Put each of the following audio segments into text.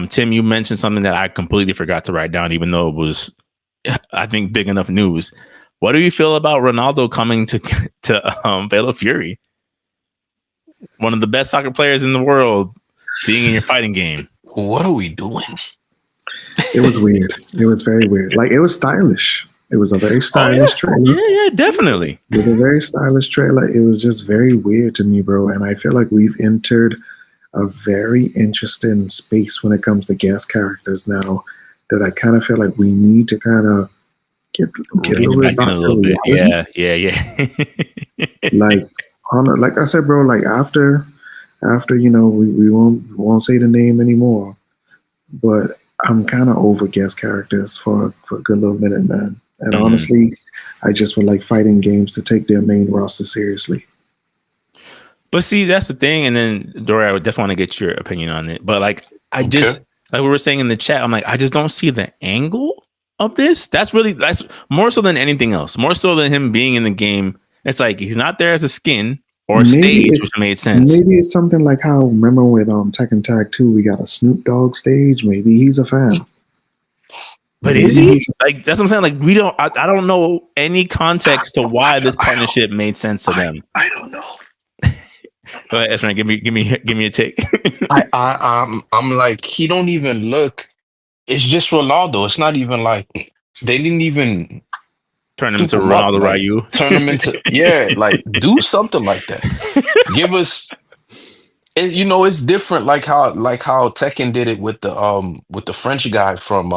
Tim, you mentioned something that I completely forgot to write down, even though it was, I think, big enough news. What do you feel about Ronaldo coming to Fatal Fury? One of the best soccer players in the world being in your fighting game. What are we doing? It was weird. It was very weird. Like, it was stylish. It was a very stylish trailer. Yeah, definitely. It was a very stylish trailer. It was just very weird to me, bro. And I feel like we've entered a very interesting space when it comes to guest characters now, that I kind of feel like we need to kind of get a little bit back to reality. Yeah. Like I said, bro, like after we won't say the name anymore, but I'm kind of over guest characters for a good little minute, man. And honestly, I just would like fighting games to take their main roster seriously. But see, that's the thing. And then, Dory, I would definitely want to get your opinion on it. But like, like we were saying in the chat, I'm like, I just don't see the angle of this. That's more so than anything else. More so than him being in the game. It's like he's not there as a skin or a stage, which made sense. Maybe it's something like how, remember with Tekken Tag 2, we got a Snoop Dogg stage. Maybe he's a fan. But is he? Like, that's what I'm saying. Like, we don't. I don't know any context to why this partnership made sense to them. I don't know. Go ahead, Esran, give me a take. I'm like, he don't even look. It's just Ronaldo. It's not even like they didn't even turn him into Ronaldo Ryu. Turn him into like do something like that. Give us, and it's different. Like how Tekken did it with the French guy from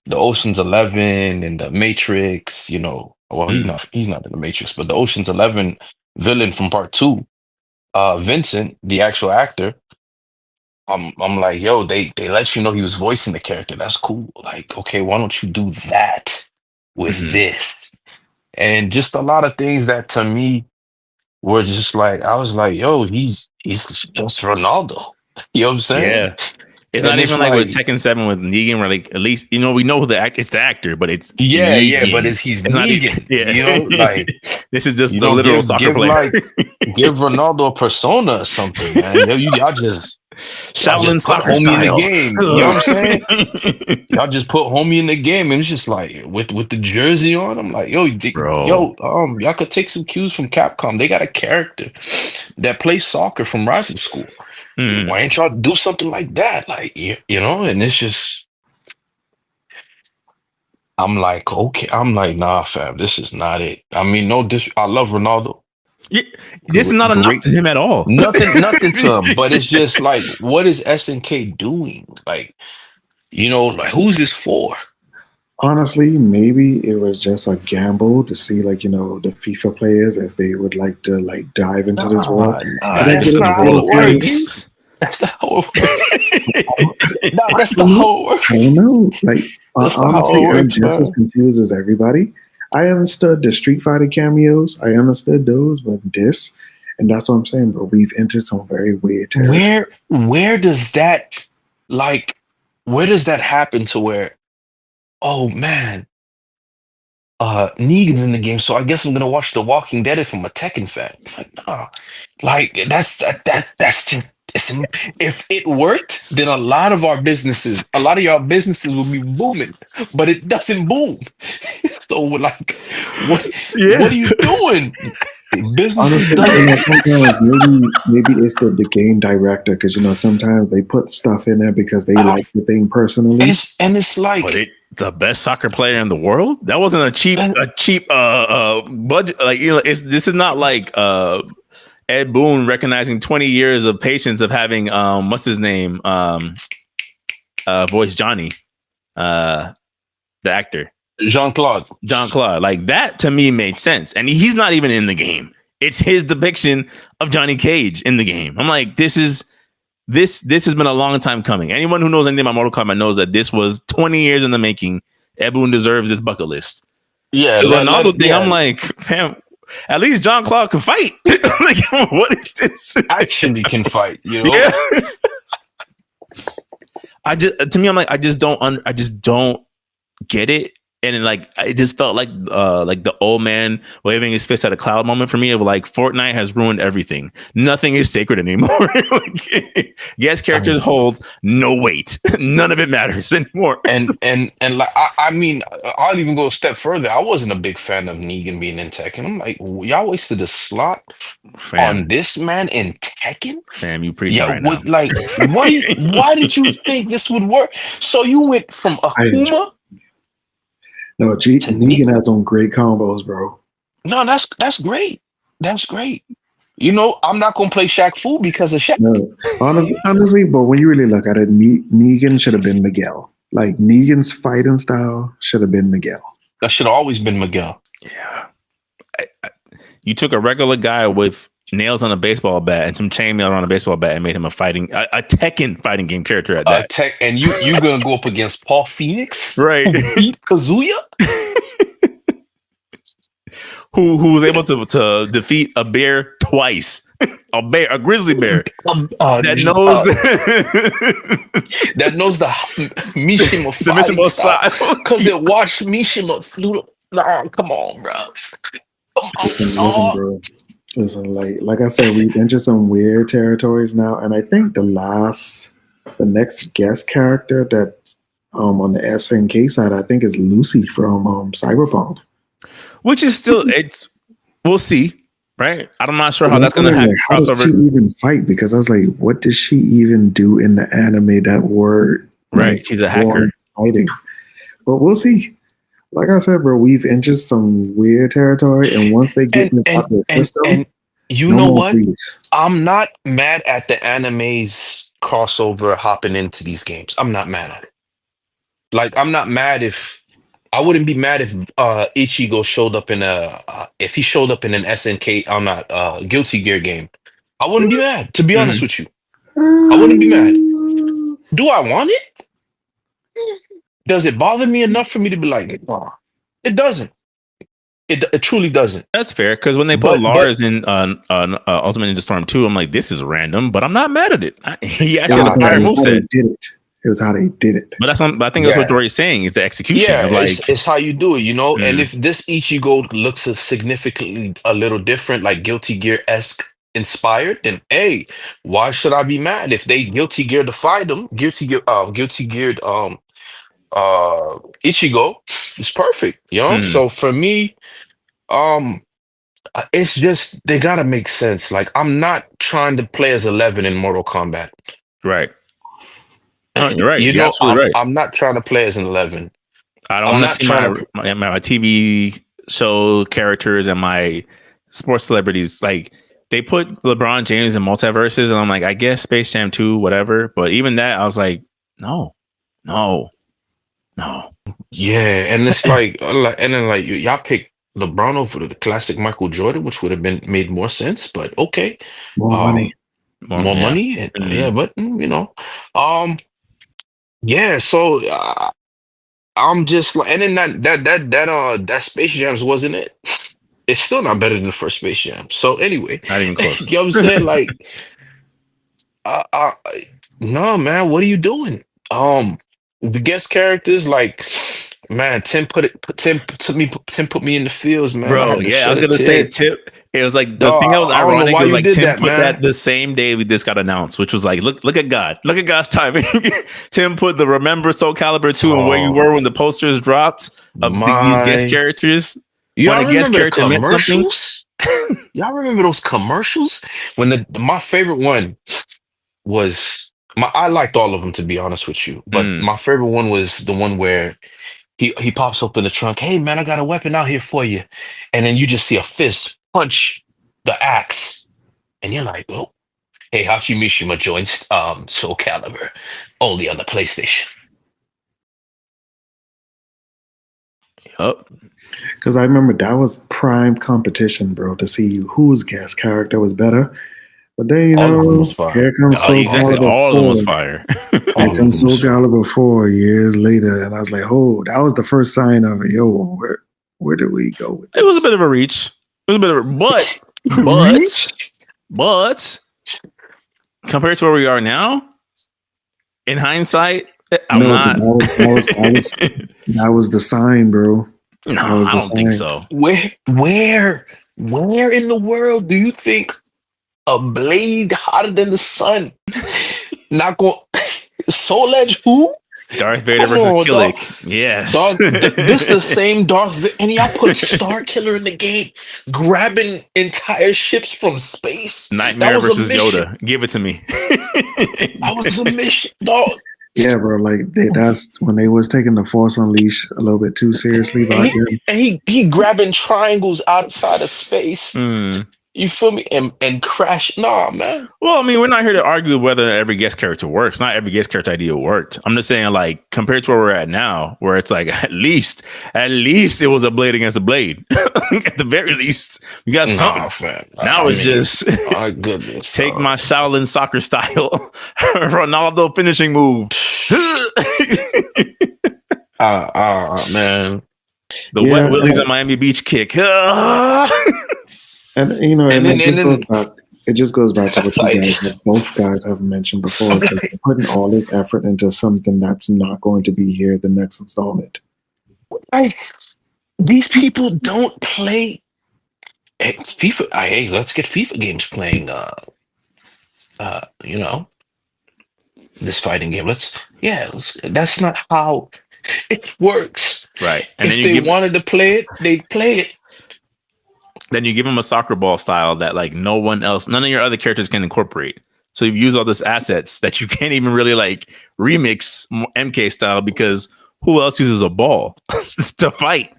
the Ocean's 11 and the Matrix. Well, he's not in the Matrix, but the Ocean's 11 villain from part 2. Vincent, the actual actor, I'm like, yo, they let you know he was voicing the character. That's cool. Like, okay, why don't you do that with this? And just a lot of things that to me were just like, I was like, yo, he's just Ronaldo. You know what I'm saying? Yeah. It's not even like with Tekken 7 with Negan, where like at least we know who it's the actor, but it's Negan. But he's Negan. Like this is just the literal soccer player. Give Ronaldo a persona or something, man. Y'all just Shaolin soccer homie style. In the game. You know what I'm saying? Y'all just put homie in the game, and it's just like with the jersey on. I'm like, y'all could take some cues from Capcom. They got a character that plays soccer from rival school. Why ain't y'all do something like that? Like, and it's just, I'm like, okay. I'm like, nah, fam, this is not it. I mean, I love Ronaldo. Yeah, this is not a knock to him at all. Nothing to him, but it's just like, what is SNK doing? Like, like, who's this for? Honestly, maybe it was just a gamble to see, like, the FIFA players, if they would like to like dive into this world. That's not how it works. That's not how it works. No, that's not how it works. I don't know. Like, honestly, I'm just as confused as everybody. I understood the Street Fighter cameos. I understood those, but and that's what I'm saying, bro. We've entered some very weird territory. Where does that happen to where, oh man, Negan's in the game, so I guess I'm gonna watch The Walking Dead if I'm a Tekken fan. Like, nah. Like that's just. If it worked, then a lot of y'all businesses will be booming, but it doesn't boom. So, like, what are you doing? Business. Honestly, sometimes maybe it's the game director, because sometimes they put stuff in there because they like the thing personally. And it's like the best soccer player in the world. That wasn't a cheap budget. Like, this is not like Ed Boon recognizing 20 years of patience of having what's his name voice Johnny, the actor Jean-Claude. Like, that to me made sense, and he's not even in the game. It's his depiction of Johnny Cage in the game. I'm like, this has been a long time coming. Anyone who knows anything about Mortal Kombat knows that this was 20 years in the making. Ed Boon deserves this bucket list. Yeah, the Ronaldo thing. I'm like, fam, at least Jean-Claude can fight. Like, what is this? Actually can fight, Yeah. I'm like, I just don't get it. And it just felt like the old man waving his fist at a cloud moment for me of like Fortnite has ruined everything. Nothing is sacred anymore. Yes, characters hold no weight. None of it matters anymore. And like I mean, I'll even go a step further. I wasn't a big fan of Negan being in Tekken. I'm like, y'all wasted a slot on this man in Tekken. Fam, you preaching right now. Like, why did you think this would work? So you went from Akuma. No, Negan has some great combos, bro. No, that's great. That's great. You know, I'm not gonna play Shaq Fu because of Shaq. No, honestly, but when you really look at it, Negan should have been Miguel. Like Negan's fighting style should have been Miguel. That should have always been Miguel. Yeah. You took a regular guy with nails on a baseball bat and some chainmail on a baseball bat and made him a Tekken fighting game character at that. And you gonna go up against Paul Phoenix, right? Who beat Kazuya, who was able to defeat a bear twice, a grizzly bear that knows the Mishima style because it watched Mishima flew. Nah, come on, bro. Listen, bro. Listen, like I said, we've entered some weird territories now, and I think the next guest character that on the SNK side, I think is Lucy from Cyberpunk, which is still we'll see, right? I'm not sure how that's going to happen. How does she even fight? Because I was like, what does she even do in the anime that word? Right, like, she's a hacker fighting, but we'll see. Like I said, bro, we've entered some weird territory, and once they get this out of the system, and you know what? I'm not mad at the anime's crossover hopping into these games. I'm not mad at it. Like, I'm not mad I wouldn't be mad if Ichigo showed up if he showed up in an SNK, I'm not Guilty Gear game. I wouldn't be mad, to be honest with you. I wouldn't be mad. Do I want it? Does it bother me enough for me to be like, oh, it doesn't. It truly doesn't. That's fair, because when they put Lars in Ultimate Ninja Storm 2, I'm like, this is random, but I'm not mad at it. He actually had a fire moveset. It was how they did it. But I think that's what Dory's saying, is the execution. Yeah, it's how you do it, you know? And if this Ichigo looks significantly a little different, like Guilty Gear-esque inspired, then hey, why should I be mad? If they Guilty Gear defied them, Guilty Geared Ichigo is perfect, you know. So for me, it's just they gotta make sense. Like, I'm not trying to play as 11 in Mortal Kombat, right? No, you're right. You know, I'm not trying to play as an 11. I don't want to see my TV show characters and my sports celebrities. Like, they put LeBron James in multiverses, and I'm like, I guess Space Jam 2, whatever. But even that, I was like, no. Yeah, and it's like, and then like y'all picked LeBron over the classic Michael Jordan, which would have made more sense. But okay, more money, and, yeah. But you know, yeah. So I'm just like, and then that Space Jams wasn't it. It's still not better than the first Space Jam. So anyway, not even close. You know what I'm saying? Like, no, man, what are you doing? The guest characters, like, man, Tim put me in the fields, man. Bro, yeah, I was gonna say Tip. It was like the thing that was ironic was like Tim put that the same day this got announced, which was like, look at God, look at God's timing. Tim put the Remember Soulcalibur 2 and where you were when the posters dropped of these guest characters. Y'all remember commercials? Y'all remember those commercials? When my favorite one was. I liked all of them, to be honest with you, but my favorite one was the one where he pops open the trunk. Hey man, I got a weapon out here for you, and then you just see a fist punch the axe, and you're like, oh, hey, Hachi Mishima joins Soulcalibur only on the PlayStation. Yup. Because I remember that was prime competition, bro, to see whose guest character was better. But then, you know, here comes Soulcalibur 4. All of them was fire. Here comes Soulcalibur 4 years later, and I was like, oh, that was the first sign of, yo, where did we go with this? It was a bit of a reach. It was a bit of a, but compared to where we are now, in hindsight, I'm not. That was the sign, bro. No, I don't think so. Where in the world do you think a blade hotter than the sun? Not going Soul Edge who? Darth Vader Come versus on, Killick. dog. Yes. Dog, this the same Darth Vader, and y'all put Star Killer in the game, grabbing entire ships from space. Nightmare That was versus a mission. Yoda. Give it to me. That was a mission, dog. Yeah, bro. Like that's when they was taking the Force Unleashed a little bit too seriously back then. And he grabbing triangles outside of space. Mm. You feel me? And crash. Nah, man. Well, I mean, we're not here to argue whether every guest character works. Not every guest character idea worked. I'm just saying, like, compared to where we're at now, where it's like at least it was a blade against a blade. At the very least, we got something. Man. Now it's just my goodness. Take my Shaolin soccer style Ronaldo finishing move. Man. The wet willies at Miami Beach kick. And you know, it just goes back to what both guys have mentioned before. It's like putting all this effort into something that's not going to be here the next installment. Like, these people don't play FIFA. Hey, let's get FIFA games playing. You know, this fighting game. That's not how it works. Right. And if they wanted to play it, they'd play it. Then you give them a soccer ball style that like none of your other characters can incorporate. So you've used all these assets that you can't even really like remix MK style because who else uses a ball to fight?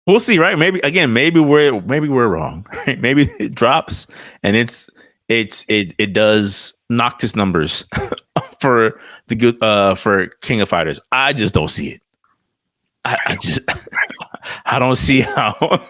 We'll see, right? Maybe we're wrong. Right? Maybe it drops and it does Noctis numbers for the good for King of Fighters. I just don't see it. I don't see how.